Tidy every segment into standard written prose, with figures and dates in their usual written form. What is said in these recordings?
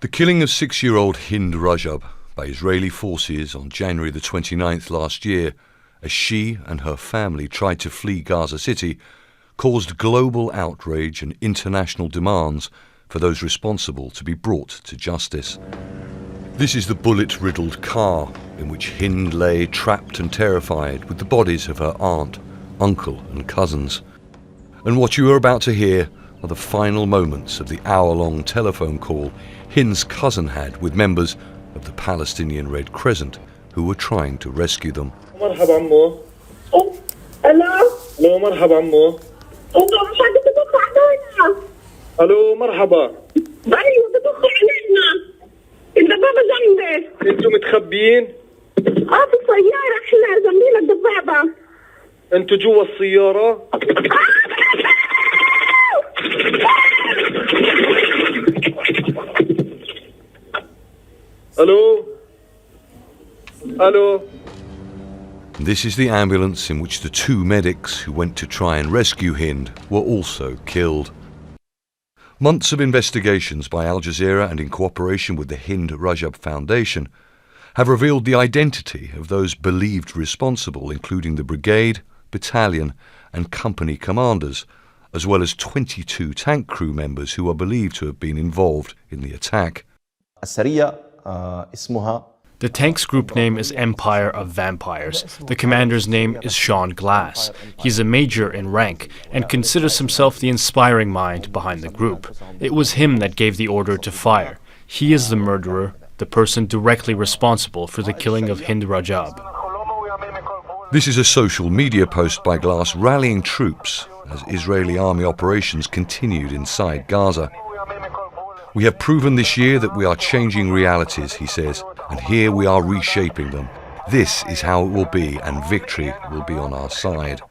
The killing of 6-year-old Hind Rajab by Israeli forces on January the 29th last year, as she and her family tried to flee Gaza City, caused global outrage and international demands for those responsible to be brought to justice. This is the bullet-riddled car in which Hind lay trapped and terrified with the bodies of her aunt, uncle and cousins. And what you are about to hear are the final moments of the hour-long telephone call Hind's cousin had with members of the Palestinian Red Crescent who were trying to rescue them. مرحبا عمو. الو مرحبا عمو. انتوا مش عم تدخلوا علينا. الو مرحبا. ايوه تدخلوا علينا. الدبابة جنبي. انتوا متخبيين؟ في السيارة احنا جنبينا الدبابة. انتوا جوا السيارة؟ الو الو. This is the ambulance in which the 2 medics who went to try and rescue Hind were also killed. Months of investigations by Al Jazeera and in cooperation with the Hind Rajab Foundation have revealed the identity of those believed responsible, including the brigade, battalion and company commanders, as well as 22 tank crew members who are believed to have been involved in the attack. The tank's group name is Empire of Vampires. The commander's name is Sean Glass. He's a major in rank and considers himself the inspiring mind behind the group. It was him that gave the order to fire. He is the murderer, the person directly responsible for the killing of Hind Rajab. This is a social media post by Glass rallying troops as Israeli army operations continued inside Gaza. We have proven this year that we are changing realities, he says, and here we are reshaping them. This is how it will be, and victory will be on our side.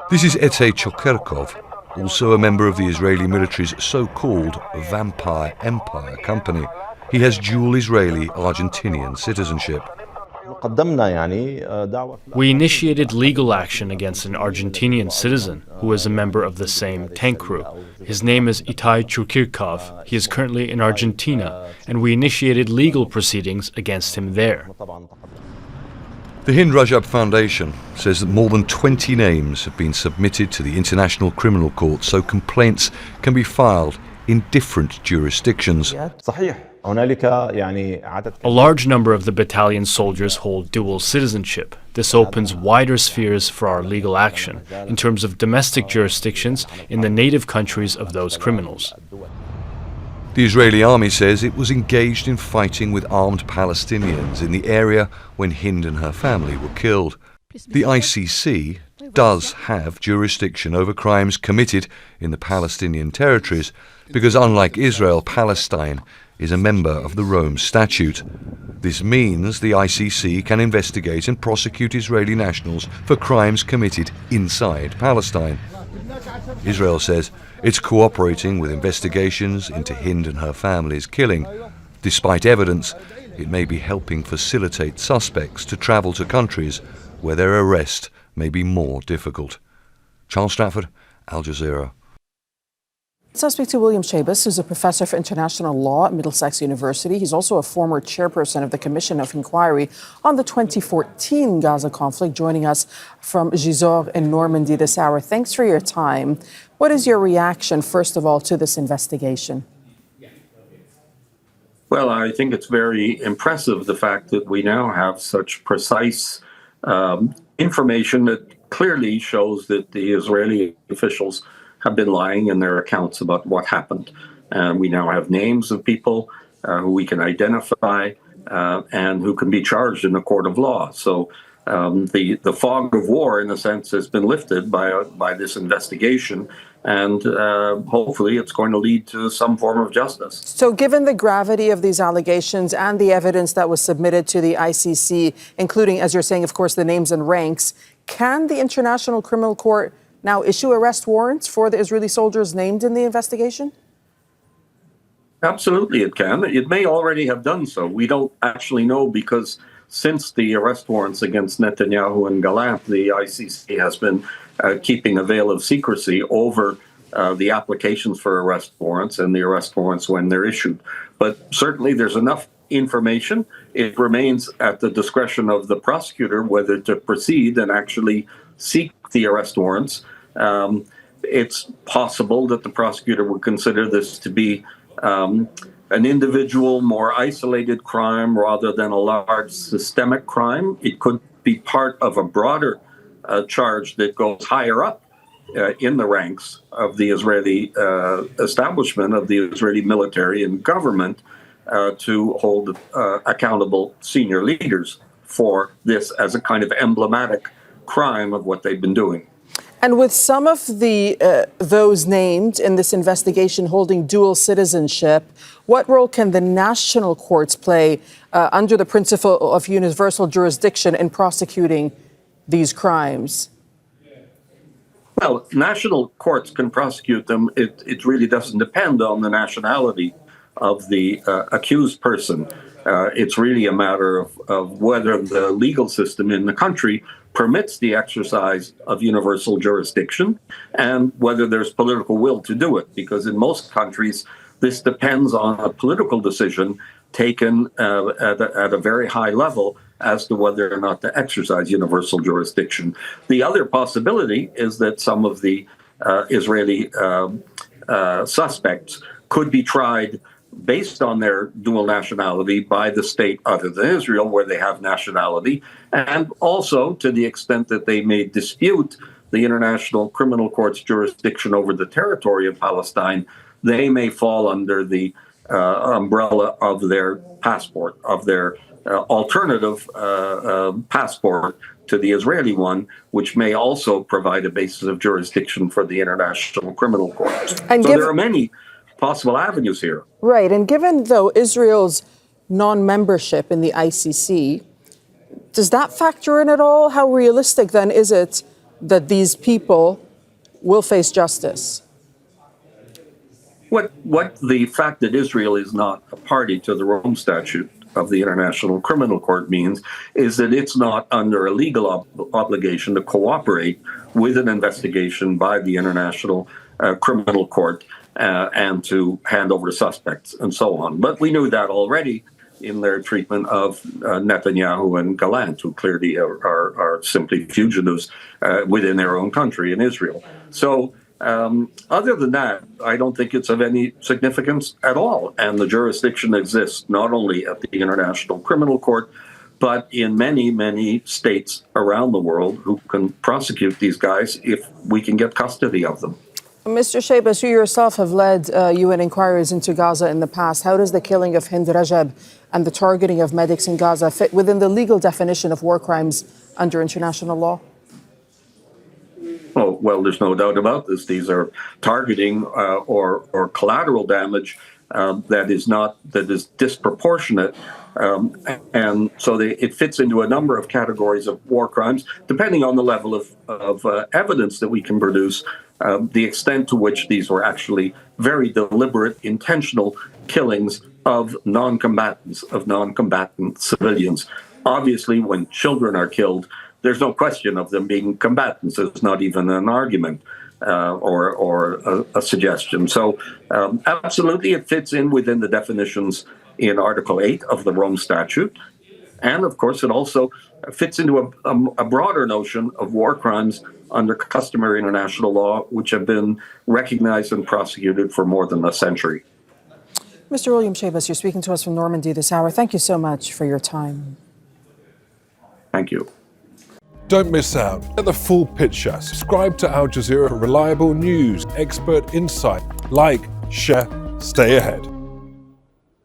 This is Itay Choukirkov, also a member of the Israeli military's so-called Vampire Empire company. He has dual Israeli-Argentinian citizenship. We initiated legal action against an Argentinian citizen who is a member of the same tank crew. His name is Itay Choukirkov. He is currently in Argentina, and we initiated legal proceedings against him there. The Hind Rajab Foundation says that more than 20 names have been submitted to the International Criminal Court so complaints can be filed in different jurisdictions. A large number of the battalion's soldiers hold dual citizenship. This opens wider spheres for our legal action in terms of domestic jurisdictions in the native countries of those criminals. The Israeli army says it was engaged in fighting with armed Palestinians in the area when Hind and her family were killed. The ICC does have jurisdiction over crimes committed in the Palestinian territories because, unlike Israel, Palestine is a member of the Rome Statute. This means the ICC can investigate and prosecute Israeli nationals for crimes committed inside Palestine. Israel says it's cooperating with investigations into Hind and her family's killing. Despite evidence, it may be helping facilitate suspects to travel to countries where their arrest may be more difficult. Charles Stratford, Al Jazeera. Let's now speak to William Chabas, who's a professor for international law at Middlesex University. He's also a former chairperson of the Commission of Inquiry on the 2014 Gaza conflict, joining us from Gisors in Normandy this hour. Thanks for your time. What is your reaction, first of all, to this investigation? Well, I think it's very impressive, the fact that we now have such precise information that clearly shows that the Israeli officials have been lying in their accounts about what happened. We now have names of people who we can identify and who can be charged in a court of law. So the fog of war, in a sense, has been lifted by this investigation, and hopefully it's going to lead to some form of justice. So given the gravity of these allegations and the evidence that was submitted to the ICC, including, as you're saying, of course, the names and ranks, can the International Criminal Court now issue arrest warrants for the Israeli soldiers named in the investigation? Absolutely, it can. It may already have done so. We don't actually know, because since the arrest warrants against Netanyahu and Gallant, the ICC has been keeping a veil of secrecy over the applications for arrest warrants and the arrest warrants when they're issued. But certainly there's enough information. It remains at the discretion of the prosecutor whether to proceed and actually seek the arrest warrants. It's possible that the prosecutor would consider this to be an individual, more isolated crime rather than a large systemic crime. It could be part of a broader charge that goes higher up in the ranks of the Israeli establishment, of the Israeli military and government, to hold accountable senior leaders for this as a kind of emblematic crime of what they've been doing. And with some of the those named in this investigation holding dual citizenship, what role can the national courts play under the principle of universal jurisdiction in prosecuting these crimes? Well, national courts can prosecute them. It really doesn't depend on the nationality of the accused person. It's really a matter of whether the legal system in the country permits the exercise of universal jurisdiction and whether there's political will to do it. Because in most countries, this depends on a political decision taken at a very high level as to whether or not to exercise universal jurisdiction. The other possibility is that some of the Israeli suspects could be tried based on their dual nationality by the state other than Israel, where they have nationality, and also to the extent that they may dispute the International Criminal Court's jurisdiction over the territory of Palestine, they may fall under the umbrella of their passport, of their alternative passport to the Israeli one, which may also provide a basis of jurisdiction for the International Criminal Court. And so there are many possible avenues here. Right. And given, though, Israel's non-membership in the ICC, does that factor in at all? How realistic, then, is it that these people will face justice? What the fact that Israel is not a party to the Rome Statute of the International Criminal Court means is that it's not under a legal obligation to cooperate with an investigation by the International Criminal Court and to hand over suspects and so on. But we knew that already in their treatment of Netanyahu and Gallant, who clearly are simply fugitives within their own country in Israel. So other than that, I don't think it's of any significance at all. And the jurisdiction exists not only at the International Criminal Court, but in many, many states around the world who can prosecute these guys if we can get custody of them. Mr. Shaybas, you yourself have led UN inquiries into Gaza in the past. How does the killing of Hind Rajab and the targeting of medics in Gaza fit within the legal definition of war crimes under international law? Oh, well, there's no doubt about this. These are targeting or collateral damage that is disproportionate. And so it fits into a number of categories of war crimes, depending on the level of evidence that we can produce, the extent to which these were actually very deliberate, intentional killings of non-combatants, of non-combatant civilians. Obviously, when children are killed, there's no question of them being combatants. It's not even an argument or a suggestion. So absolutely, it fits in within the definitions in Article 8 of the Rome Statute. And of course, it also fits into a broader notion of war crimes under customary international law, which have been recognized and prosecuted for more than a century. Mr. William Shaybas, you're speaking to us from Normandy this hour. Thank you so much for your time. Thank you. Don't miss out. Get the full picture. Subscribe to Al Jazeera for reliable news, expert insight. Like, share, stay ahead.